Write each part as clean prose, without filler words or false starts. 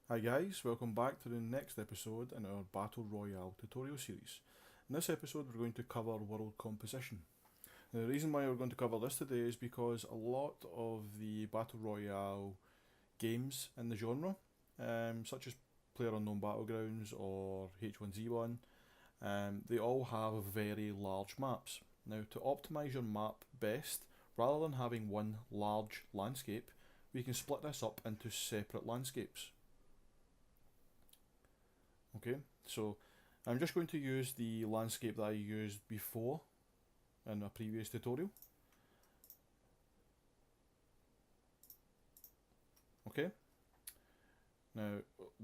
Hi guys, welcome back to the next episode in our Battle Royale tutorial series. In this episode we're going to cover world composition. Now, the reason why we're going to cover this today is because a lot of the Battle Royale games in the genre, such as PlayerUnknown Battlegrounds or H1Z1, they all have very large maps. Now, to optimise your map best, rather than having one large landscape, we can split this up into separate landscapes. Okay, so I'm just going to use the landscape that I used before in a previous tutorial. Okay, now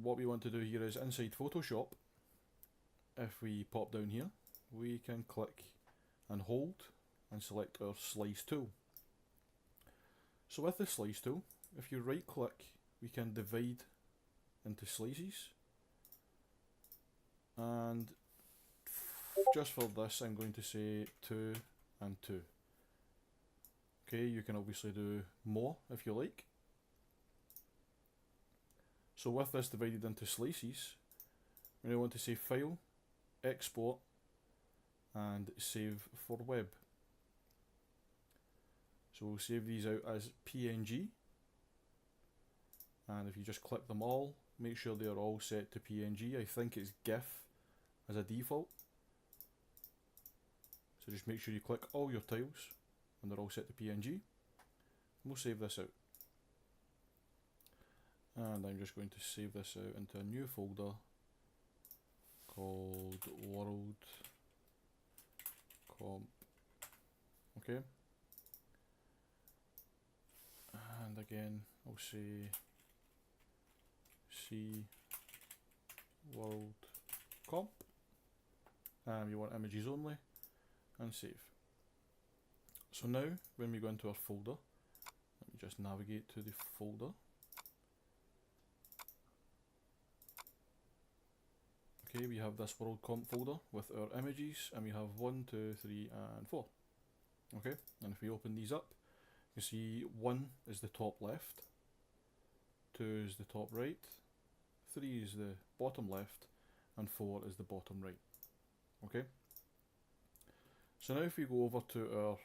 what we want to do here is inside Photoshop, if we pop down here, we can click and hold and select our slice tool. So with the slice tool, if you right click, we can divide into slices, and just for this I'm going to say 2 and 2. Okay, you can obviously do more if you like. So with this divided into slices, we want to say File, Export, and Save for Web. So we'll save these out as PNG, and if you just click them all, make sure they're all set to PNG. I think it's GIF as a default. So just make sure you click all your tiles and they're all set to PNG. We'll save this out. And I'm just going to save this out into a new folder called World Comp. Okay. And again, I'll say C World Comp. And we want images only, and save. So now, when we go into our folder, let me just navigate to the folder. Okay, we have this world comp folder with our images, and we have 1, 2, 3, and 4. Okay, and if we open these up, you see 1 is the top left, 2 is the top right, 3 is the bottom left, and 4 is the bottom right. Okay, so now if we go over to our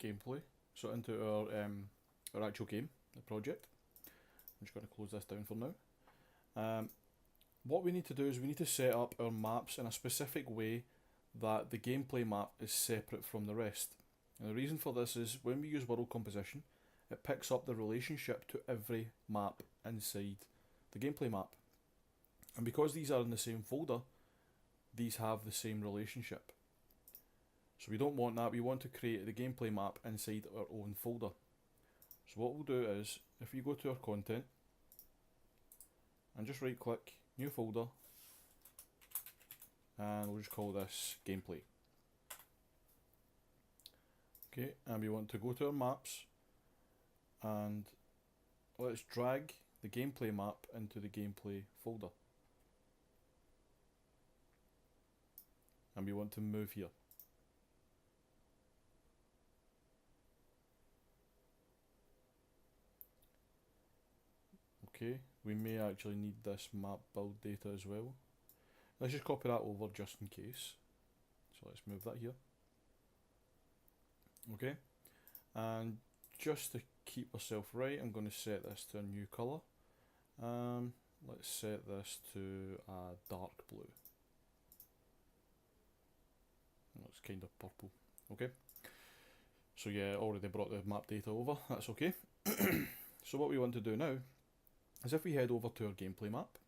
gameplay, so into our actual game, the project, I'm just going to close this down for now. What we need to do is we need to set up our maps in a specific way that the gameplay map is separate from the rest. And the reason for this is when we use world composition, it picks up the relationship to every map inside the gameplay map. And because these are in the same folder, these have the same relationship. So we don't want that, we want to create the gameplay map inside our own folder. So what we'll do is, if we go to our content, and just right click, new folder, and we'll just call this gameplay. Okay, and we want to go to our maps, and let's drag the gameplay map into the gameplay folder. And we want to move here. Okay, we may actually need this map build data as well. Let's just copy that over just in case. So let's move that here. Okay, and just to keep ourselves right, I'm going to set this to a new colour. Let's set this to a dark blue. Looks kind of purple. Okay, so yeah, already brought the map data over, that's okay. So what we want to do now is if we head over to our gameplay map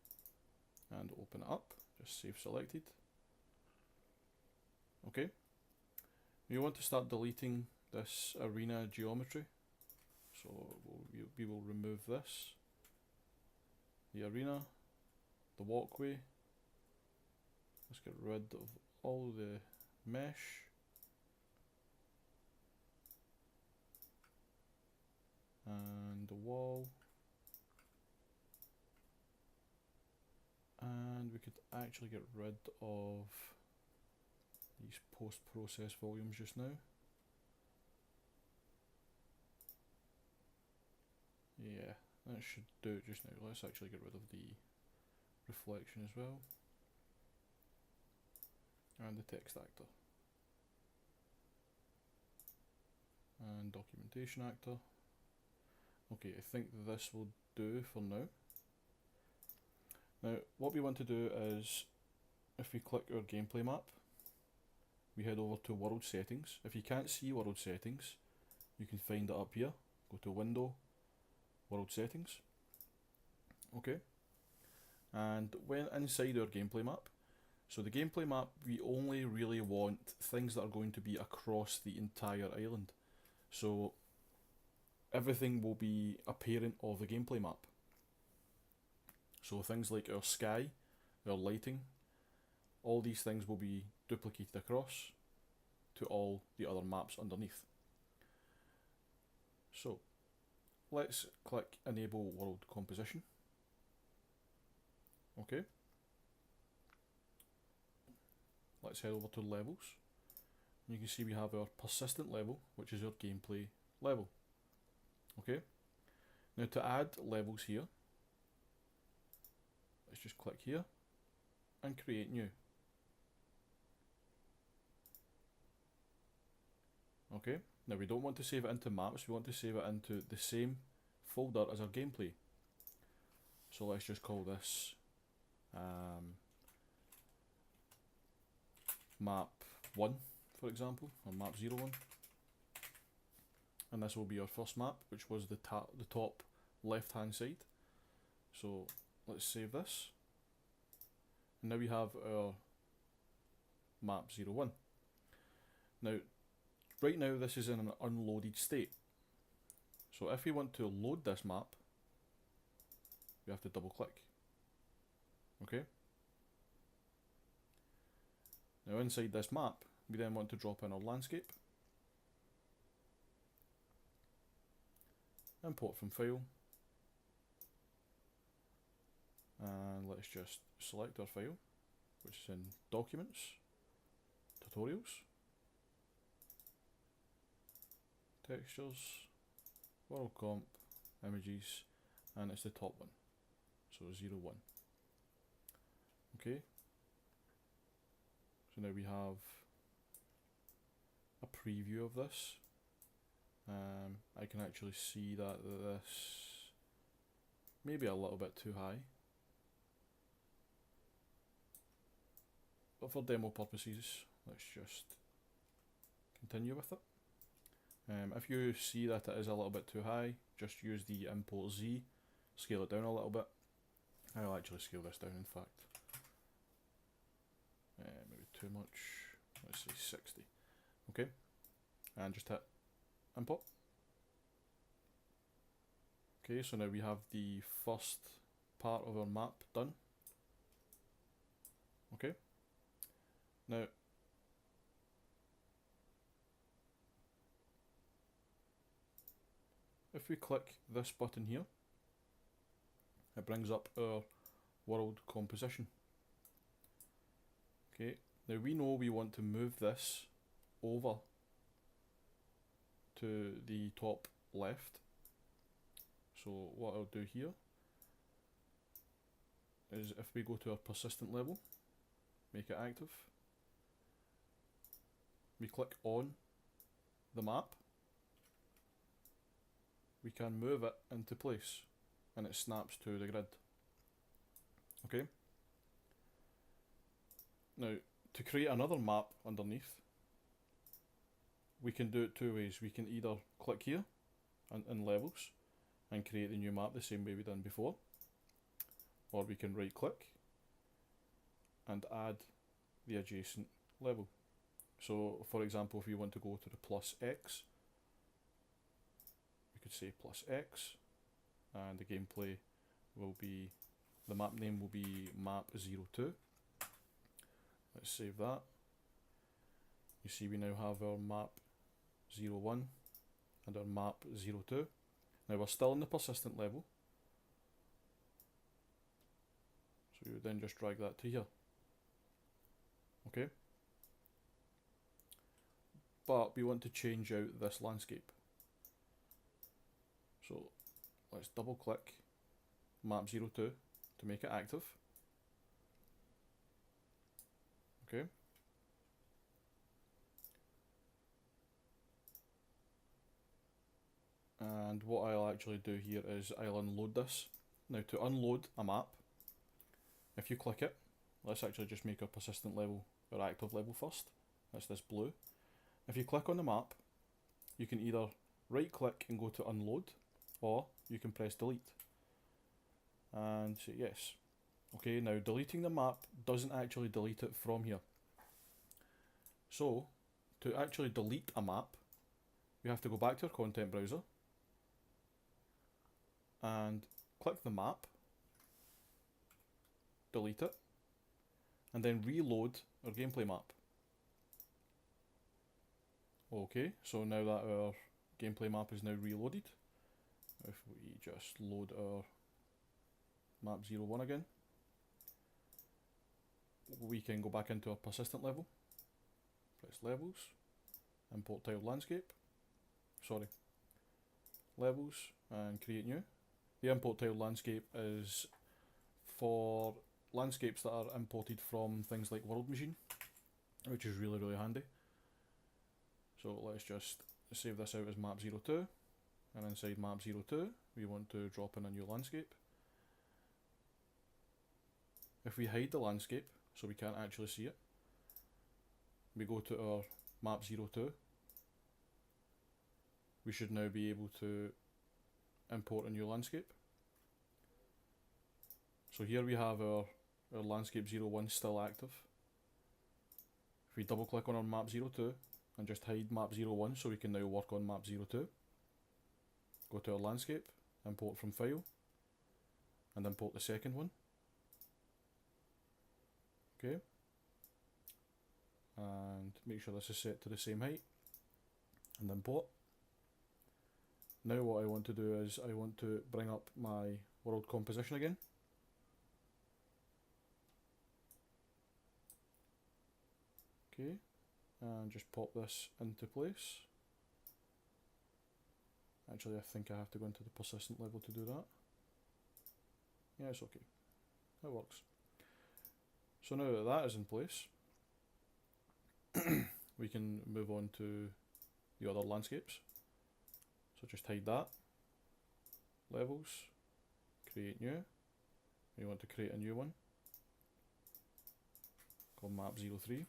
and open it up, just save selected. Okay, we want to start deleting this arena geometry, so we will remove this, the arena, the walkway. Let's get rid of all the mesh, and the wall, and we could actually get rid of these post-process volumes just now. Yeah, That should do it just now. Let's actually get rid of the reflection as well. And the text actor. And documentation actor. Okay, I think this will do for now. Now, what we want to do is, if we click our gameplay map, we head over to world settings. If you can't see world settings, you can find it up here. Go to window, world settings. Okay. And when inside our gameplay map, so the gameplay map, we only really want things that are going to be across the entire island. So everything will be a parent of the gameplay map. So things like our sky, our lighting, all these things will be duplicated across to all the other maps underneath. So let's click enable world composition. Okay. Let's head over to levels. You can see we have our persistent level, which is our gameplay level. Okay. Now to add levels here, let's just click here and create new. Okay. Now we don't want to save it into maps, we want to save it into the same folder as our gameplay. So let's just call this map 1, for example, or map 01. And this will be our first map, which was the top left hand side. So let's save this. And now we have our map 01. Now, right now this is in an unloaded state. So if we want to load this map, we have to double click. Okay. Now inside this map, we then want to drop in our landscape. Import from file. And let's just select our file, which is in documents, tutorials, textures, world comp, images, and it's the top one. So 01. Okay. So now we have a preview of this. I can actually see that this may be a little bit too high, but for demo purposes, let's just continue with it. If you see that it is a little bit too high, just use the import Z, scale it down a little bit. I'll actually scale this down, in fact. Maybe too much. Let's say 60. Okay, and just hit import. Okay, so now we have the first part of our map done. Okay, now if we click this button here, it brings up our world composition. Okay, now we know we want to move this over to the top left. So what I'll do here is, if we go to our persistent level, make it active, we click on the map, we can move it into place and it snaps to the grid. Okay. Now, to create another map underneath, we can do it two ways. We can either click here in levels and create the new map the same way we done before, or we can right click and add the adjacent level. So for example, if you want to go to the plus X, we could say plus X, and the gameplay will be, the map name will be map 02. Let's save that. You see we now have our map 01 and our map 02. Now we're still in the persistent level, so you would then just drag that to here. Okay, but we want to change out this landscape, so let's double click map 02 to make it active. Okay. And what I'll actually do here is I'll unload this. Now to unload a map, if you click it, let's actually just make our persistent level, our active level first. That's this blue. If you click on the map, you can either right click and go to unload, or you can press delete and say yes. Okay, now deleting the map doesn't actually delete it from here. So to actually delete a map, you have to go back to your content browser and click the map, delete it, and then reload our gameplay map. Okay, so now that our gameplay map is now reloaded, if we just load our map 01 again, we can go back into our persistent level, press levels, import tiled landscape, levels, and create new. The import tiled landscape is for landscapes that are imported from things like World Machine, which is really handy. So let's just save this out as map 02, and inside map 02 we want to drop in a new landscape. If we hide the landscape so we can't actually see it, we go to our map 02, we should now be able to import a new landscape. So here we have our landscape 01 still active. If we double click on our map 02 and just hide map 01 so we can now work on map 02, go to our landscape, import from file, and import the second one. Okay, and make sure this is set to the same height, and import. Now what I want to do is I want to bring up my world composition again. Okay, and just pop this into place. Actually, I think I have to go into the persistent level to do that. Yeah, it's okay. That works. So now that that is in place, we can move on to the other landscapes. So just hide that. Levels, create new. We want to create a new one called map 03.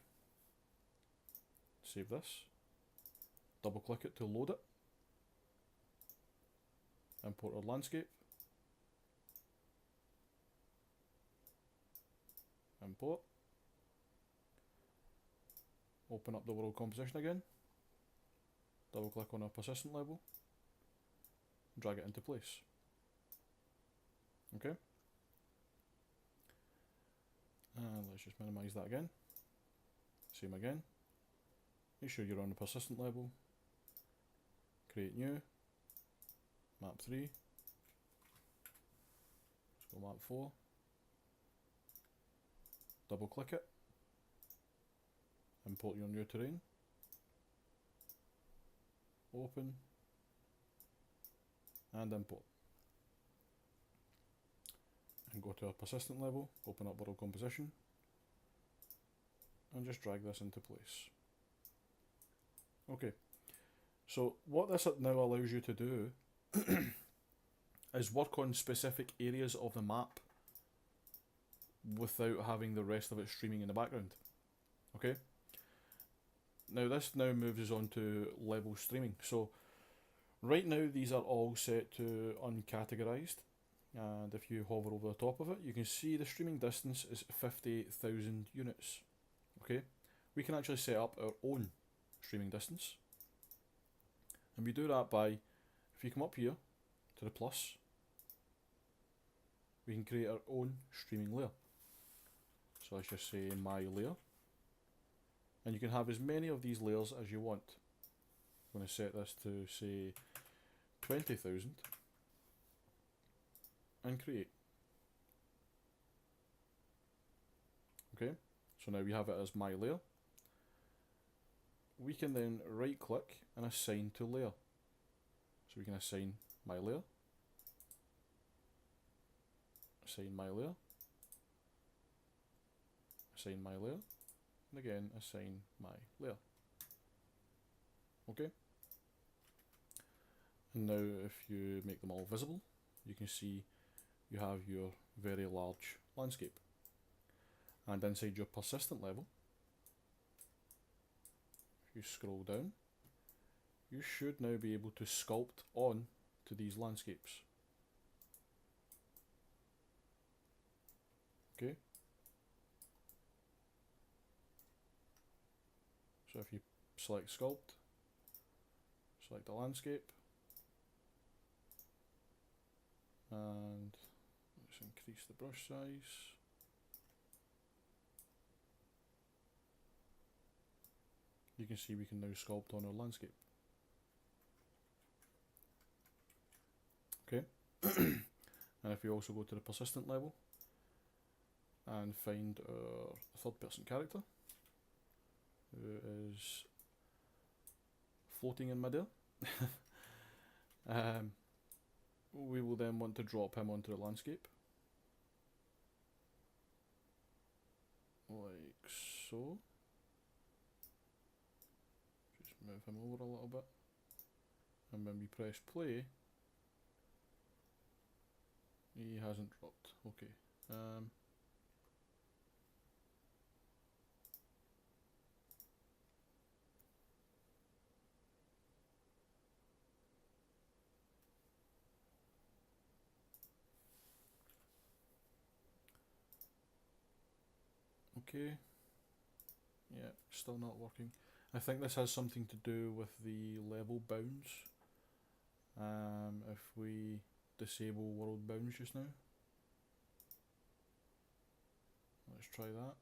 Save this. Double click it to load it. Import our landscape. Import. Open up the world composition again. Double click on our persistent level. Drag it into place. Okay. And let's just minimize that again. Same again. Make sure you're on the persistent level. Create new. Map 3. Let's go map 4. Double click it. Import your new terrain. Open. And import. And go to our persistent level. Open up world composition. And just drag this into place. Okay. So what this now allows you to do is work on specific areas of the map without having the rest of it streaming in the background. Okay. Now this now moves us on to level streaming. So right now these are all set to uncategorized, and if you hover over the top of it, you can see the streaming distance is 50,000 units. Okay. We can actually set up our own streaming distance, and we do that by, if you come up here to the plus, we can create our own streaming layer. So let's just say my layer, and you can have as many of these layers as you want. I'm going to set this to say 20,000 and create. Okay, so now we have it as my layer. We can then right click and assign to layer. So we can assign my layer, assign my layer, assign my layer, and again assign my layer. Okay. And now if you make them all visible, you can see you have your very large landscape. And inside your persistent level, if you scroll down, you should now be able to sculpt on to these landscapes. Okay. So if you select sculpt, select the landscape, and let's increase the brush size. You can see we can now sculpt on our landscape. Okay. And if we also go to the persistent level and find our third person character, who is floating in midair, we will then want to drop him onto the landscape, like so. Just move him over a little bit, and when we press play, he hasn't dropped. Okay. Okay. Yeah, still not working. I think this has something to do with the level bounds. If we disable world bounds just now, let's try that.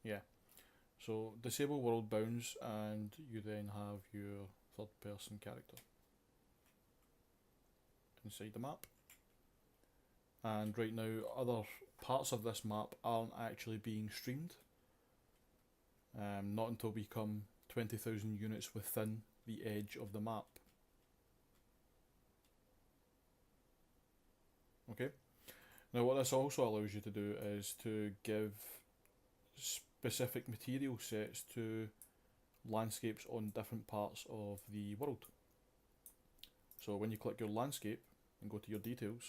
Yeah, so disable world bounds and you then have your third person character inside the map. And right now other parts of this map aren't actually being streamed, not until we come 20,000 units within the edge of the map. Okay, now what this also allows you to do is to give specific material sets to landscapes on different parts of the world. So when you click your landscape and go to your details,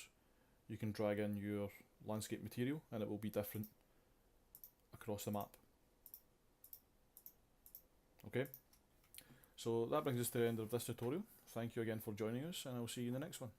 you can drag in your landscape material and it will be different across the map. Okay, so that brings us to the end of this tutorial. Thank you again for joining us, and I'll see you in the next one.